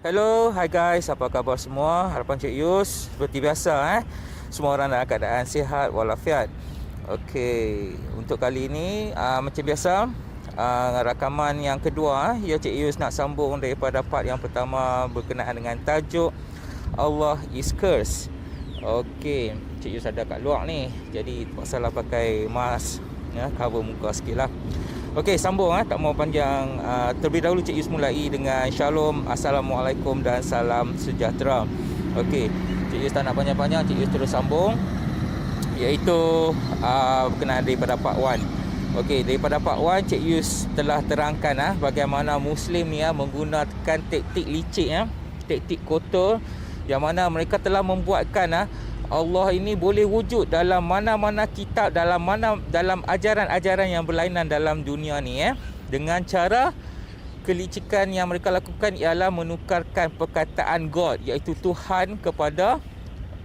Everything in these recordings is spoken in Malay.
Hello, hi guys, apa khabar semua? Harapan Cik Yus seperti biasa semua orang dalam keadaan sihat walafiat. Okey, untuk kali ini macam biasa rakaman yang kedua ya Cik Yus nak sambung daripada part yang pertama berkenaan dengan tajuk Allah is Curse. Okey, Cik Yus ada kat luar ni. Jadi terpaksalah pakai mask ya, cover muka sikitlah. Okey, sambung tak mau panjang. Terlebih dahulu Cik Yus mulai dengan Shalom, Assalamualaikum dan salam sejahtera. Okey, Cik Yus tak nak panjang-panjang, Cik Yus terus sambung, iaitu berkenaan daripada part 1. Okey, daripada part 1 Cik Yus telah terangkan bagaimana Muslim ni menggunakan taktik licik taktik kotor, yang mana mereka telah membuatkan Allah ini boleh wujud dalam mana-mana kitab, dalam ajaran-ajaran yang berlainan dalam dunia ni dengan cara kelicikan yang mereka lakukan ialah menukarkan perkataan God, iaitu Tuhan, kepada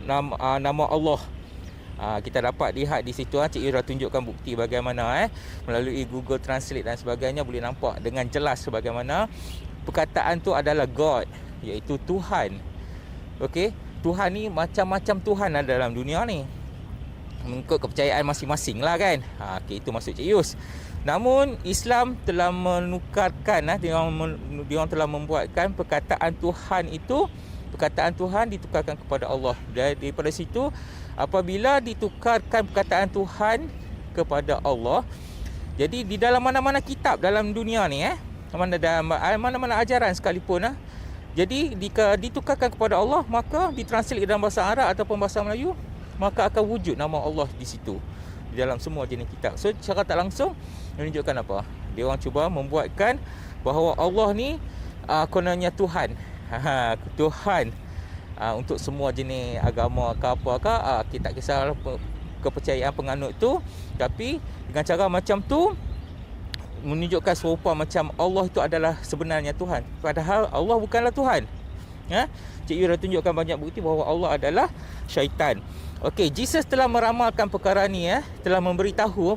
nama Allah. Kita dapat lihat di situ Cik Yus dah tunjukkan bukti bagaimana melalui Google Translate dan sebagainya boleh nampak dengan jelas bagaimana perkataan tu adalah God, iaitu Tuhan. Okey, Tuhan ni macam-macam Tuhan ada dalam dunia ni, mengikut kepercayaan masing-masing lah kan. Okay, itu maksud Cik Yus. Namun Islam telah menukarkan, dia telah membuatkan perkataan Tuhan itu, perkataan Tuhan ditukarkan kepada Allah. Daripada situ, apabila ditukarkan perkataan Tuhan kepada Allah, jadi di dalam mana-mana kitab dalam dunia ni mana-mana ajaran sekalipun jadi jika ditukarkan kepada Allah, maka ditranslate dalam bahasa Arab ataupun bahasa Melayu, maka akan wujud nama Allah di situ, di dalam semua jenis kitab. So secara tak langsung menunjukkan apa? Dia orang cuba membuatkan bahawa Allah ni kononnya Tuhan. Tuhan untuk semua jenis agama ke apa kita tak kisah kepercayaan penganut tu, tapi dengan cara macam tu menunjukkan serupa macam Allah itu adalah sebenarnya Tuhan, padahal Allah bukanlah Tuhan. Cik Yu dah tunjukkan banyak bukti bahawa Allah adalah syaitan. Okey, Jesus telah meramalkan perkara ni telah memberitahu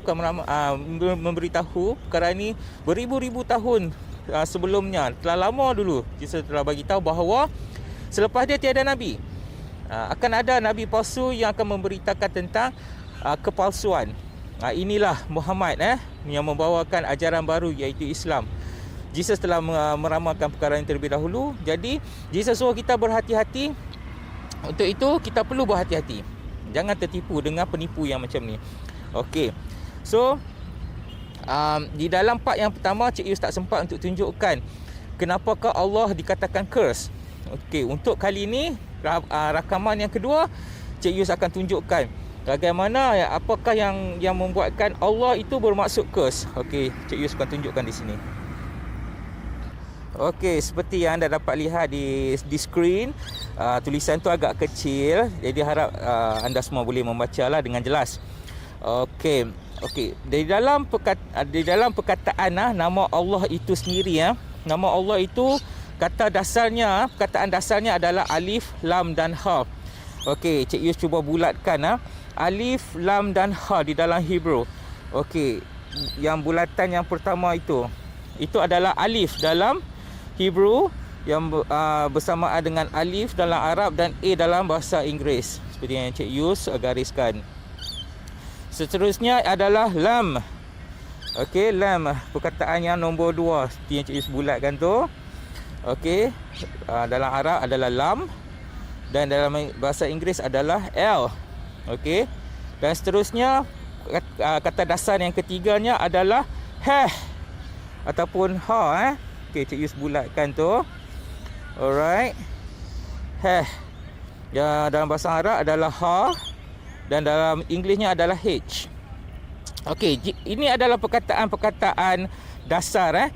perkara ni beribu-ribu tahun sebelumnya. Telah lama dulu Jesus telah bagi tahu bahawa selepas dia tiada nabi, akan ada nabi palsu yang akan memberitakan tentang kepalsuan. Inilah Muhammad yang membawakan ajaran baru, iaitu Islam. Jesus telah meramalkan perkara ini terlebih dahulu. Jadi Jesus suruh kita berhati-hati. Untuk itu kita perlu berhati-hati, jangan tertipu dengan penipu yang macam ni. Okey, so di dalam part yang pertama Cik Yus tak sempat untuk tunjukkan kenapakah Allah dikatakan curse. Okey, untuk kali ini rakaman yang kedua Cik Yus akan tunjukkan bagaimana apakah yang membuatkan Allah itu bermaksud curse. Okey, Cik Yus akan tunjukkan di sini. Okey, seperti yang anda dapat lihat di skrin, tulisan tu agak kecil, jadi harap anda semua boleh membacalah dengan jelas. Okey, di dalam perkataan nama Allah itu sendiri nama Allah itu perkataan dasarnya adalah alif, lam dan ha. Okey, Cik Yus cuba bulatkan alif, lam dan ha di dalam Hebrew. Okey, yang bulatan yang pertama itu adalah alif dalam Hebrew, yang bersamaan dengan alif dalam Arab dan a dalam bahasa Inggeris, seperti yang Cik Yus gariskan. Seterusnya adalah lam. Okey, lam perkataan yang nombor 2 seperti yang Cik Yus bulatkan tu. Okey, dalam Arab adalah lam dan dalam bahasa Inggeris adalah L. Okey, dan seterusnya kata dasar yang ketiganya adalah heh ataupun ha. Okey, Cik Yus bulatkan tu. Alright, heh ya, dalam bahasa Arab adalah ha dan dalam Englishnya adalah h. Okey, ini adalah perkataan dasar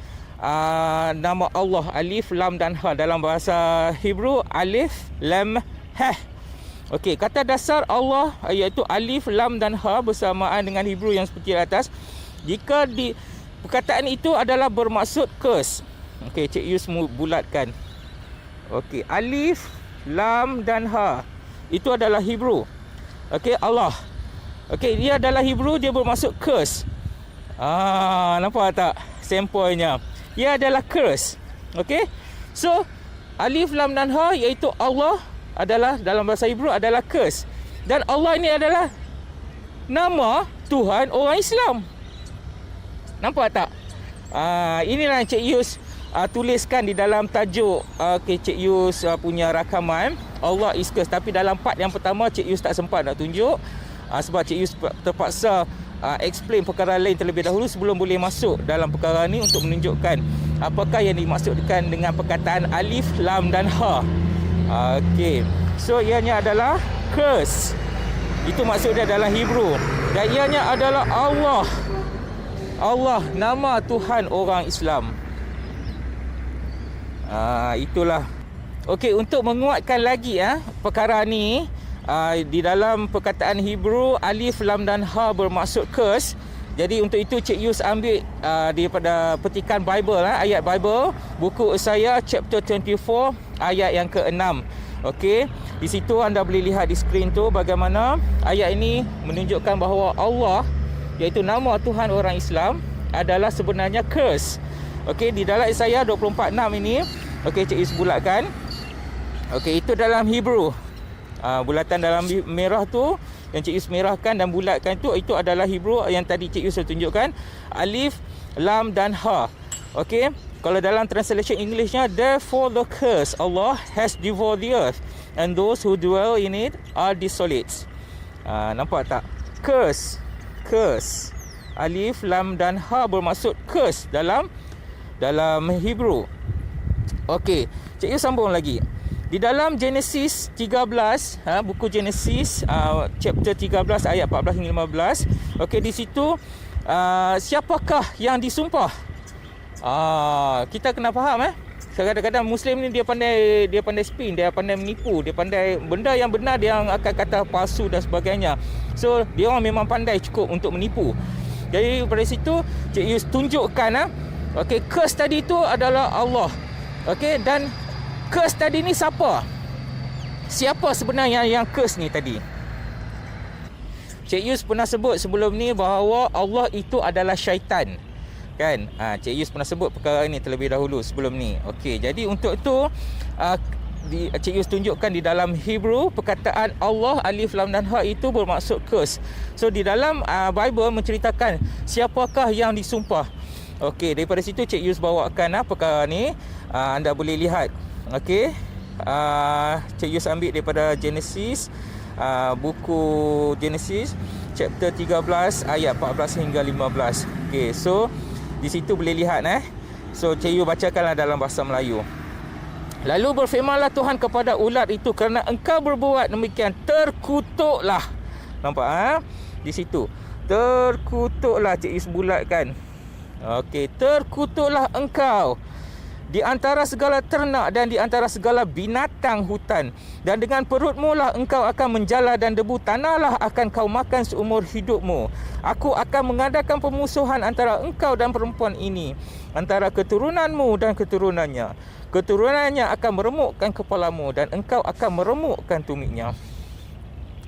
nama Allah, alif, lam dan ha. Dalam bahasa Hebrew alif, lam, heh. Okey, kata dasar Allah iaitu alif, lam dan ha bersamaan dengan Hebrew yang seperti di atas. Jika perkataan itu adalah bermaksud curse. Okey, Cik Yus bulatkan. Okey, alif, lam dan ha itu adalah Hebrew. Okey, Allah. Okey, dia adalah Hebrew, dia bermaksud curse. Nampak tak sampelnya? Ia adalah curse. Okey. So Alif, lam dan ha, iaitu Allah adalah dalam bahasa Hebrew adalah curse. Dan Allah ini adalah nama Tuhan orang Islam. Nampak tak? Inilah Cik Yus tuliskan di dalam tajuk Cik Yus punya rakaman, Allah is curse. Tapi dalam part yang pertama Cik Yus tak sempat nak tunjuk, sebab Cik Yus terpaksa explain perkara lain terlebih dahulu sebelum boleh masuk dalam perkara ni untuk menunjukkan apakah yang dimaksudkan dengan perkataan alif, lam dan ha. Okey. So ianya adalah curse. Itu maksudnya dalam Hebrew. Dan ianya adalah Allah. Allah, nama Tuhan orang Islam. Itulah. Okey, untuk menguatkan lagi perkara ni, di dalam perkataan Hebrew alif, lam dan ha bermaksud curse. Jadi untuk itu Cik Yus ambil daripada petikan Bible, ayat Bible, buku Isaiah chapter 24 ayat yang ke-6. Okey, di situ anda boleh lihat di skrin tu bagaimana ayat ini menunjukkan bahawa Allah, iaitu nama Tuhan orang Islam, adalah sebenarnya curse. Okey, di dalam Isaiah 24:6 ini, okey Cik Yus bulatkan. Okey, itu dalam Hebrew. Bulatan dalam merah tu yang Cik Yus merahkan dan bulatkan itu adalah Hebrew yang tadi Cik Yus tunjukkan, alif, lam dan ha. Okey, kalau dalam translation Englishnya, therefore the curse Allah has devoured the earth and those who dwell in it are desolate. Nampak tak? Curse. Alif, lam dan ha bermaksud curse dalam Hebrew. Okey, Cik Yus sambung lagi. Di dalam Genesis 13, buku Genesis chapter 13 ayat 14 hingga 15. Okey, di situ siapakah yang disumpah? Kita kena faham kadang-kadang Muslim ni dia pandai spin, dia pandai menipu, dia pandai benda yang benar dia akan kata palsu dan sebagainya. So dia orang memang pandai cukup untuk menipu. Jadi pada situ Cik Yus tunjukkan okey, curse tadi tu adalah Allah. Okey, dan curse tadi ni siapa? Siapa sebenarnya yang curse ni tadi? Cik Yus pernah sebut sebelum ni bahawa Allah itu adalah syaitan. Kan? Cik Yus pernah sebut perkara ini terlebih dahulu sebelum ni. Okey, jadi untuk itu Cik Yus tunjukkan di dalam Hebrew perkataan Allah, alif, lam dan ha itu bermaksud curse. So di dalam Bible menceritakan siapakah yang disumpah. Okey, daripada situ Cik Yus bawakan perkara ni. Anda boleh lihat. Okey, Cik Yus ambil daripada Genesis, buku Genesis chapter 13 ayat 14 hingga 15. Okey, so di situ boleh lihat So Cik Yus bacakanlah dalam bahasa Melayu. Lalu berfirmanlah Tuhan kepada ulat itu, kerana engkau berbuat demikian, terkutuklah. Nampak di situ. Terkutuklah, Cik Yus bulatkan. Okey, terkutuklah engkau di antara segala ternak dan di antara segala binatang hutan, dan dengan perutmu lah engkau akan menjala, dan debu tanahlah akan kau makan seumur hidupmu. Aku akan mengadakan pemusuhan antara engkau dan perempuan ini, antara keturunanmu dan keturunannya. Keturunannya akan meremukkan kepalamu, dan engkau akan meremukkan tumitnya.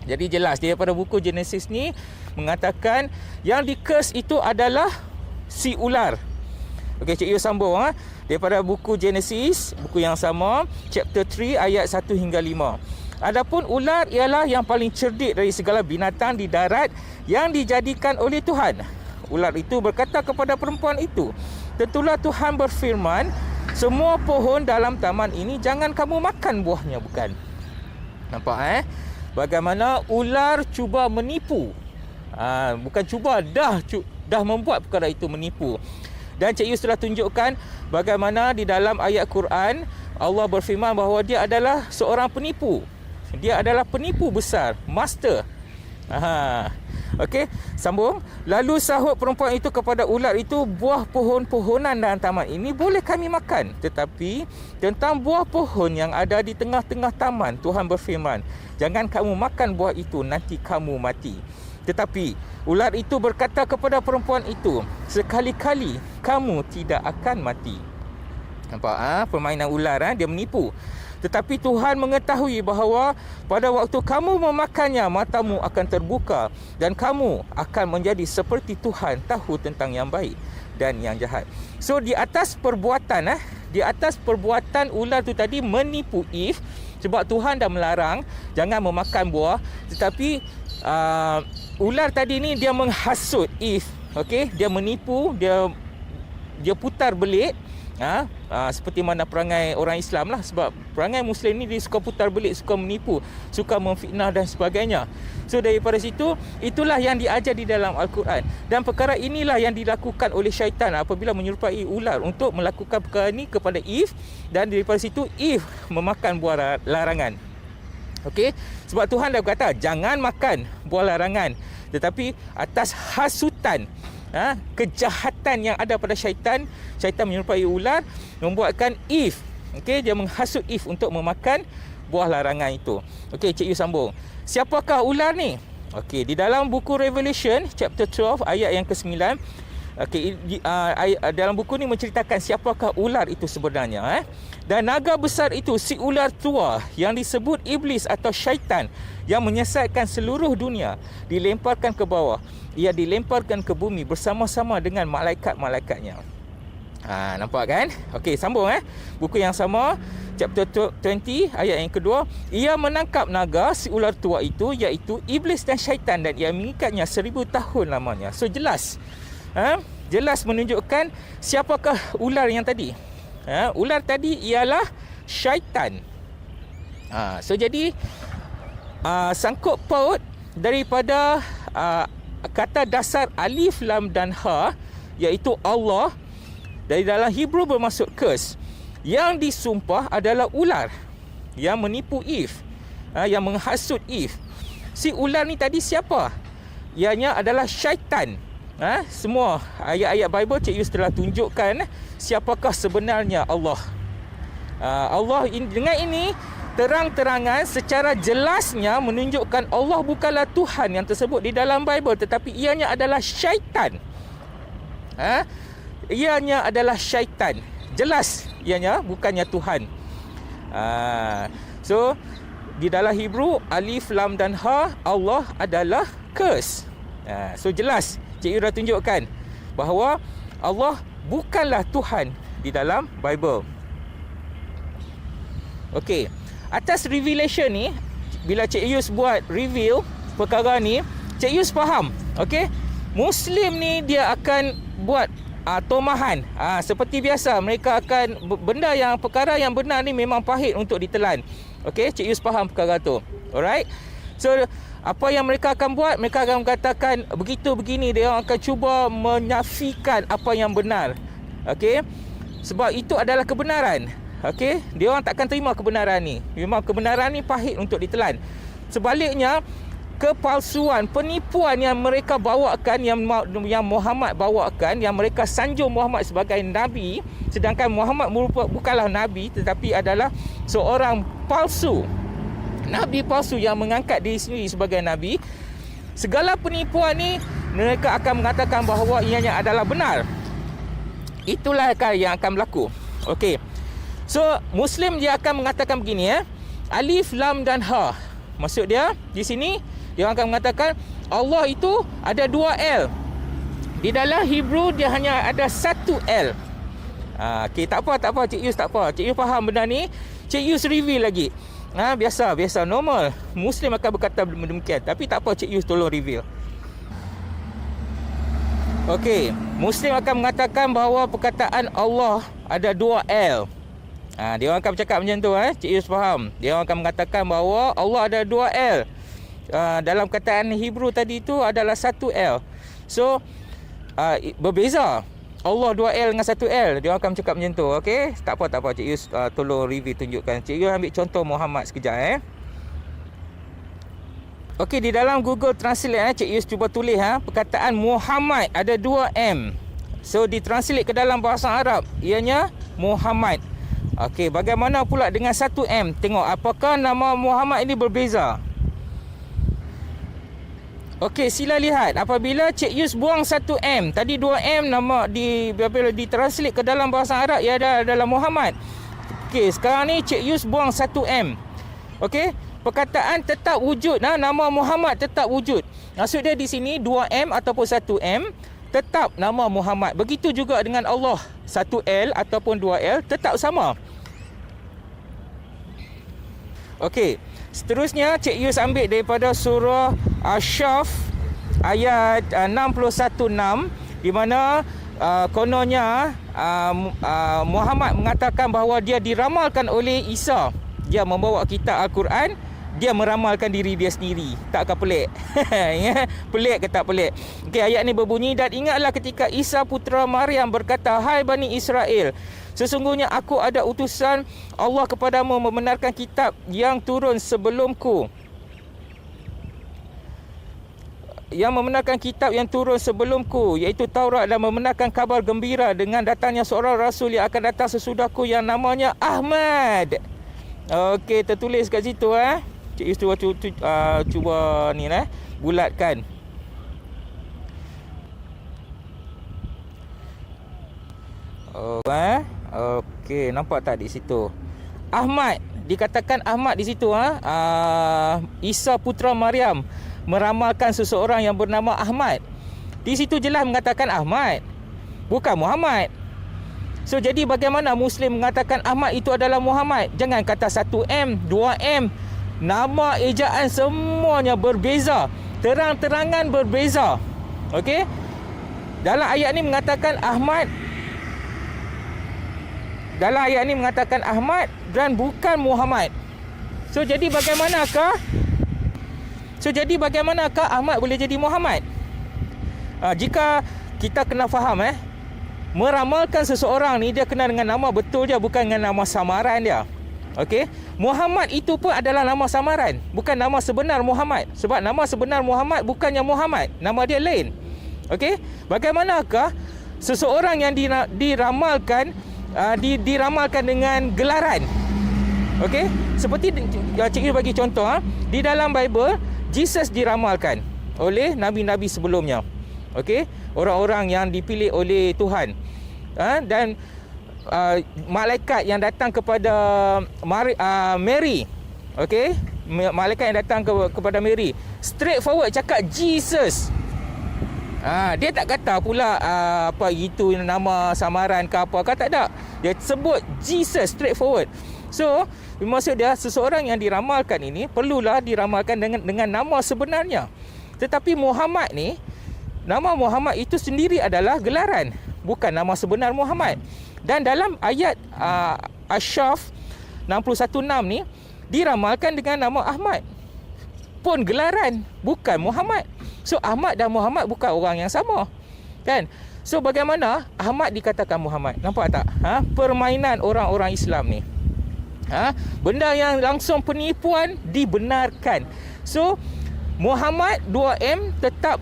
Jadi jelas daripada buku Genesis ni mengatakan yang di curse itu adalah si ular. Okey, Cik Yus sambung daripada buku Genesis, buku yang sama, chapter 3 ayat 1 hingga 5. Adapun ular ialah yang paling cerdik dari segala binatang di darat yang dijadikan oleh Tuhan. Ular itu berkata kepada perempuan itu, tentulah Tuhan berfirman, semua pohon dalam taman ini jangan kamu makan buahnya, bukan? Nampak bagaimana ular cuba menipu. Bukan cuba, dah membuat perkara itu, menipu. Dan Cik Yus telah tunjukkan bagaimana di dalam ayat Quran Allah berfirman bahawa dia adalah seorang penipu. Dia adalah penipu besar, master. Okey, sambung. Lalu sahut perempuan itu kepada ular itu, buah pohon-pohonan dalam taman ini boleh kami makan, tetapi tentang buah pohon yang ada di tengah-tengah taman, Tuhan berfirman, jangan kamu makan buah itu, nanti kamu mati. Tetapi ular itu berkata kepada perempuan itu, sekali-kali kamu tidak akan mati. Nampak permainan ular, dia menipu. Tetapi Tuhan mengetahui bahawa pada waktu kamu memakannya, matamu akan terbuka dan kamu akan menjadi seperti Tuhan, tahu tentang yang baik dan yang jahat. So di atas perbuatan di atas perbuatan ular tu tadi menipu Eve, sebab Tuhan dah melarang jangan memakan buah, tetapi ular tadi ni dia menghasut Eve. Okey, dia menipu, dia putar belit. Seperti mana perangai orang Islam lah, sebab perangai Muslim ni dia suka putar belit, suka menipu, suka memfitnah dan sebagainya. So daripada situ, itulah yang diajar di dalam Al-Quran, dan perkara inilah yang dilakukan oleh syaitan apabila menyerupai ular untuk melakukan perkara ini kepada Eve, dan daripada situ Eve memakan buah larangan. Okey, sebab Tuhan dah berkata jangan makan buah larangan, tetapi atas hasutan, kejahatan yang ada pada syaitan menyerupai ular membuatkan Eve, okey, dia menghasut Eve untuk memakan buah larangan itu. Okey, Cik Yu sambung. Siapakah ular ni? Okey, di dalam buku Revelation chapter 12 ayat yang ke-9, okey, dalam buku ni menceritakan siapakah ular itu sebenarnya. Dan naga besar itu, si ular tua yang disebut iblis atau syaitan, yang menyesatkan seluruh dunia, dilemparkan ke bawah. Ia dilemparkan ke bumi bersama-sama dengan malaikat-malaikatnya. Nampak kan? Okey, sambung buku yang sama, chapter 20 ayat yang kedua. Ia menangkap naga, si ular tua itu, iaitu iblis dan syaitan, dan ia mengikatnya 1000 tahun lamanya. So jelas, jelas menunjukkan siapakah ular yang tadi. Ular tadi ialah syaitan. So jadi sangkut paut daripada kata dasar alif, lam dan ha, iaitu Allah, dari dalam Hebrew bermaksud curse. Yang disumpah adalah ular yang menipu Eve, yang menghasut Eve. Si ular ni tadi siapa? Ianya adalah syaitan. Semua ayat-ayat Bible Cik Yus telah tunjukkan siapakah sebenarnya Allah. Allah dengan ini terang-terangan secara jelasnya menunjukkan Allah bukanlah Tuhan yang tersebut di dalam Bible, tetapi ianya adalah syaitan. Ianya adalah syaitan. Jelas ianya bukannya Tuhan. So di dalam Hebrew alif, lam dan ha, Allah adalah curse. So jelas Cik Yu dah tunjukkan bahawa Allah bukanlah Tuhan di dalam Bible. Okey, atas revelation ni, bila Cik Yus buat review perkara ni, Cik Yus faham. Okey, Muslim ni dia akan buat tomahan. Seperti biasa, mereka akan perkara yang benar ni memang pahit untuk ditelan. Okey, Cik Yus faham perkara tu. Alright. So apa yang mereka akan buat, mereka akan katakan begitu begini, dia akan cuba menafikan apa yang benar. Okey, sebab itu adalah kebenaran. Okey, dia orang takkan terima kebenaran ni. Memang kebenaran ni pahit untuk ditelan. Sebaliknya, kepalsuan, penipuan yang mereka bawakan, yang Muhammad bawakan, yang mereka sanjung Muhammad sebagai nabi, sedangkan Muhammad bukanlah nabi, tetapi adalah seorang palsu, nabi palsu yang mengangkat diri sendiri sebagai nabi. Segala penipuan ni mereka akan mengatakan bahawa ianya adalah benar. Itulah yang akan berlaku. Okey. So Muslim dia akan mengatakan begini, alif, lam dan ha. Maksud dia di sini dia akan mengatakan Allah itu ada 2 L. Di dalam Hebrew dia hanya ada 1 L. Okey, tak apa Cik Yus, tak apa. Cik Yus faham benda ni. Cik Yus reveal lagi. Biasa normal. Muslim akan berkata demikian, tapi tak apa, Cik Yus tolong reveal. Okey, Muslim akan mengatakan bahawa perkataan Allah ada 2 L. Dia orang akan bercakap macam tu, Cik Yus faham. Dia orang akan mengatakan bahawa Allah ada 2 L. Dalam kataan Hebrew tadi itu adalah 1 L. So berbeza. Allah 2 L dengan 1 L. Dia orang akan bercakap macam tu. Okey, tak apa Cik Yus tolong review tunjukkan. Cik Yus ambil contoh Muhammad sekejap. Okey, di dalam Google Translate Cik Yus cuba tulis perkataan Muhammad ada 2 M. So ditranslate ke dalam bahasa Arab, ianya Muhammad. Okey, bagaimana pula dengan 1 M? Tengok apakah nama Muhammad ini berbeza. Okey, sila lihat. Apabila Cik Yus buang 1 M, tadi 2 M nama apabila ditranslate ke dalam bahasa Arab, ia ada dalam Muhammad. Okey, sekarang ni Cik Yus buang 1 M. Okey, perkataan tetap wujud. Nama Muhammad tetap wujud. Maksud dia di sini 2 M ataupun 1 M. tetap nama Muhammad. Begitu juga dengan Allah, 1L ataupun 2L tetap sama. Okey, seterusnya Cik Yus ambil daripada surah Asy-Syaff ayat 616, di mana kononnya Muhammad mengatakan bahawa dia diramalkan oleh Isa. Dia membawa kitab Al-Quran, dia meramalkan diri dia sendiri. Takkah pelik? Ya, pelik ke tak pelik? Okey, ayat ni berbunyi, dan ingatlah ketika Isa putera Maryam berkata, "Hai Bani Israel, sesungguhnya aku ada utusan Allah kepadamu membenarkan kitab yang turun sebelumku." Yang membenarkan kitab yang turun sebelumku, iaitu Taurat, dan membenarkan kabar gembira dengan datangnya seorang rasul yang akan datang sesudahku yang namanya Ahmad. Okey, tertulis kat situ Cik Yus cuba ni bulatkan. Okey, nampak tak di situ? Ahmad, dikatakan Ahmad di situ Isa putera Maryam meramalkan seseorang yang bernama Ahmad. Di situ jelas mengatakan Ahmad, bukan Muhammad. So jadi bagaimana Muslim mengatakan Ahmad itu adalah Muhammad? Jangan kata 1M, 2M. Nama ejaan semuanya berbeza, terang-terangan berbeza. Okey? Dalam ayat ni mengatakan Ahmad. Dalam ayat ni mengatakan Ahmad dan bukan Muhammad. So jadi bagaimanakah Ahmad boleh jadi Muhammad? Jika kita kena faham meramalkan seseorang ni, dia kena dengan nama betul dia, bukan dengan nama samaran dia. Okey, Muhammad itu pun adalah nama samaran, bukan nama sebenar Muhammad. Sebab nama sebenar Muhammad bukannya Muhammad, nama dia lain. Okey, bagaimanakah seseorang yang diramalkan diramalkan dengan gelaran? Okey, seperti Cik Yu bagi contoh di dalam Bible, Jesus diramalkan oleh nabi-nabi sebelumnya. Okey, orang-orang yang dipilih oleh Tuhan. Dan malaikat yang datang kepada Mary. Okey, malaikat yang datang kepada Mary straight forward cakap Jesus. Dia tak kata pula apa itu nama samaran ke apa ke, tak ada. Dia sebut Jesus straight forward. So, maksud dia seseorang yang diramalkan ini perlulah diramalkan dengan nama sebenarnya. Tetapi Muhammad ni, nama Muhammad itu sendiri adalah gelaran, bukan nama sebenar Muhammad. Dan dalam ayat Asy-Syaff 616 ni diramalkan dengan nama Ahmad, pun gelaran, bukan Muhammad. So Ahmad dan Muhammad bukan orang yang sama, kan? So bagaimana Ahmad dikatakan Muhammad? Nampak tak? Permainan orang-orang Islam ni. Benda yang langsung penipuan dibenarkan. So Muhammad 2M tetap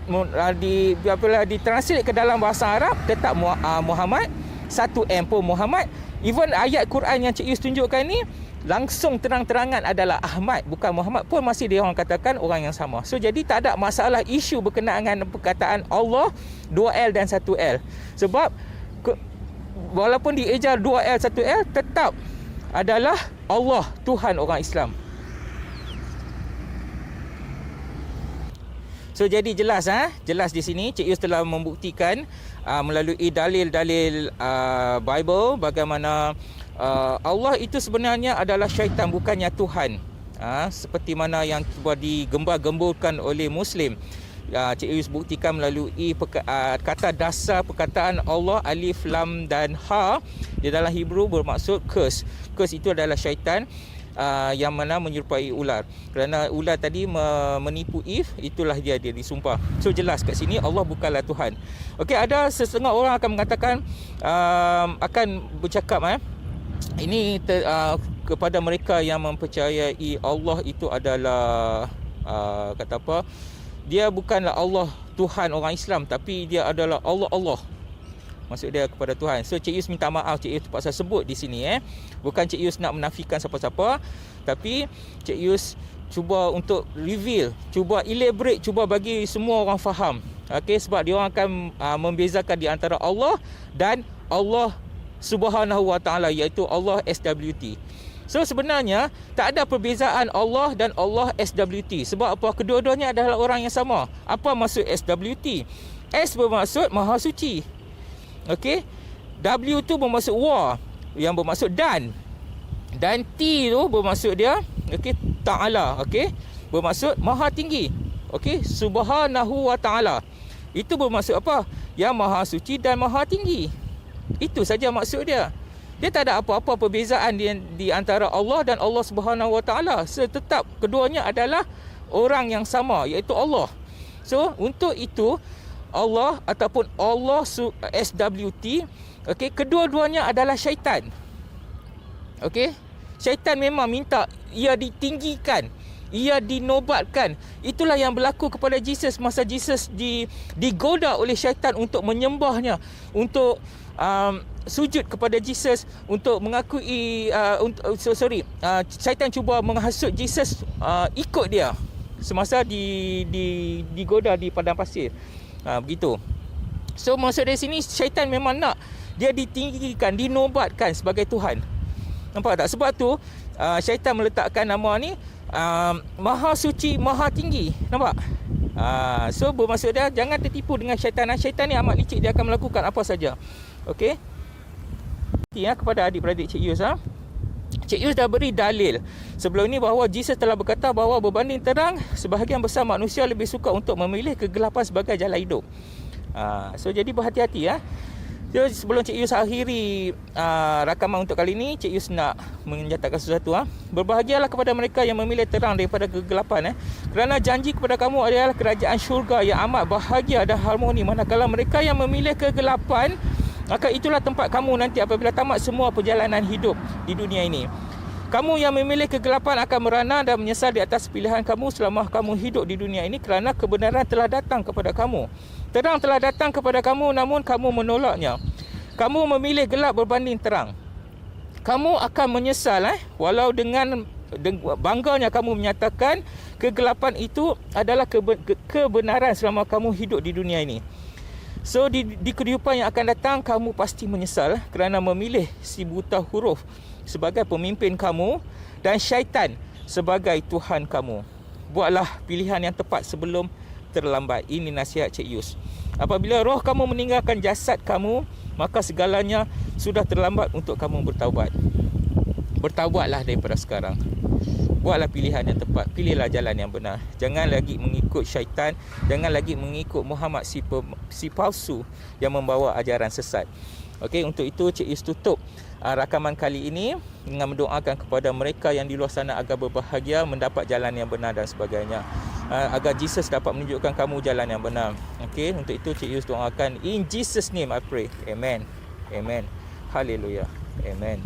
ditranslate ke dalam bahasa Arab tetap Muhammad, 1M pun Muhammad. Even ayat Quran yang Cik Yus tunjukkan ni langsung terang-terangan adalah Ahmad, bukan Muhammad, pun masih dia orang katakan orang yang sama. So jadi tak ada masalah isu berkenaan dengan perkataan Allah 2L dan 1L. Sebab walaupun diejar 2L 1L tetap adalah Allah, Tuhan orang Islam. So jadi jelas jelas di sini Cik Yus telah membuktikan melalui dalil-dalil Bible bagaimana Allah itu sebenarnya adalah syaitan, bukannya Tuhan. Seperti mana yang cuba digembar-gemburkan oleh Muslim. Cik Yus buktikan melalui kata dasar perkataan Allah, alif, lam dan ha, di dalam Hebrew bermaksud curse. Curse itu adalah syaitan yang mana menyerupai ular. Kerana ular tadi menipu Eve, itulah dia disumpah. So jelas kat sini Allah bukanlah Tuhan. Okey, ada setengah orang akan mengatakan akan bercakap ini kepada mereka yang mempercayai Allah itu adalah kata apa, dia bukanlah Allah Tuhan orang Islam, tapi dia adalah Allah. Maksud dia kepada Tuhan. So Cik Yus minta maaf, Cik Yus terpaksa sebut di sini Bukan Cik Yus nak menafikan siapa-siapa, tapi Cik Yus cuba untuk reveal, cuba elaborate, cuba bagi semua orang faham. Okey, sebab dia orang akan membezakan di antara Allah dan Allah Subhanahu Wa Taala, iaitu Allah SWT. So sebenarnya tak ada perbezaan Allah dan Allah SWT. Sebab apa? Kedua-duanya adalah orang yang sama. Apa maksud SWT? S bermaksud maha suci. Okey. W tu bermaksud wa, yang bermaksud dan T tu bermaksud dia okey, ta'ala, okey, bermaksud maha tinggi. Okey, subhanahu wa ta'ala. Itu bermaksud apa? Yang maha suci dan maha tinggi. Itu saja maksud dia. Dia tak ada apa-apa perbezaan di antara Allah dan Allah Subhanahu wa ta'ala. Tetap keduanya adalah orang yang sama, iaitu Allah. So, untuk itu Allah ataupun Allah SWT, okey, kedua-duanya adalah syaitan. Okey, syaitan memang minta ia ditinggikan, ia dinobatkan. Itulah yang berlaku kepada Jesus masa Jesus digoda oleh syaitan untuk menyembahnya, untuk sujud kepada Jesus, untuk mengakui syaitan cuba menghasut Jesus ikut dia semasa digoda di padang pasir. Begitu. So maksud dari sini, syaitan memang nak dia ditinggikan, dinobatkan sebagai Tuhan. Nampak tak? Sebab tu syaitan meletakkan nama ni maha suci, maha tinggi. Nampak? So bermaksud dia, jangan tertipu dengan syaitan. Syaitan ni amat licik, dia akan melakukan apa saja. Okey. Kepada adik-beradik Cik Yus, Cik Yus dah beri dalil sebelum ini bahawa Jesus telah berkata bahawa berbanding terang, sebahagian besar manusia lebih suka untuk memilih kegelapan sebagai jalan hidup. So jadi berhati-hati. So, sebelum Cik Yus akhiri rakaman untuk kali ini, Cik Yus nak menyatakan sesuatu. Berbahagialah kepada mereka yang memilih terang daripada kegelapan, kerana janji kepada kamu adalah kerajaan syurga yang amat bahagia dan harmoni. Manakala mereka yang memilih kegelapan, maka itulah tempat kamu nanti apabila tamat semua perjalanan hidup di dunia ini. Kamu yang memilih kegelapan akan merana dan menyesal di atas pilihan kamu selama kamu hidup di dunia ini, kerana kebenaran telah datang kepada kamu. Terang telah datang kepada kamu, namun kamu menolaknya. Kamu memilih gelap berbanding terang. Kamu akan menyesal walau dengan bangganya kamu menyatakan kegelapan itu adalah kebenaran selama kamu hidup di dunia ini. So di kehidupan yang akan datang, kamu pasti menyesal kerana memilih si buta huruf sebagai pemimpin kamu dan syaitan sebagai Tuhan kamu. Buatlah pilihan yang tepat sebelum terlambat. Ini nasihat Cik Yus. Apabila roh kamu meninggalkan jasad kamu, maka segalanya sudah terlambat untuk kamu bertaubat. Bertaubatlah daripada sekarang. Buatlah pilihan yang tepat. Pilihlah jalan yang benar. Jangan lagi mengikut syaitan. Jangan lagi mengikut Muhammad si palsu yang membawa ajaran sesat. Okey, untuk itu Cik Yus tutup rakaman kali ini dengan mendoakan kepada mereka yang di luar sana agar berbahagia, mendapat jalan yang benar dan sebagainya. Agar Jesus dapat menunjukkan kamu jalan yang benar. Okey, untuk itu Cik Yus doakan, in Jesus name I pray. Amen. Amen. Hallelujah. Amen.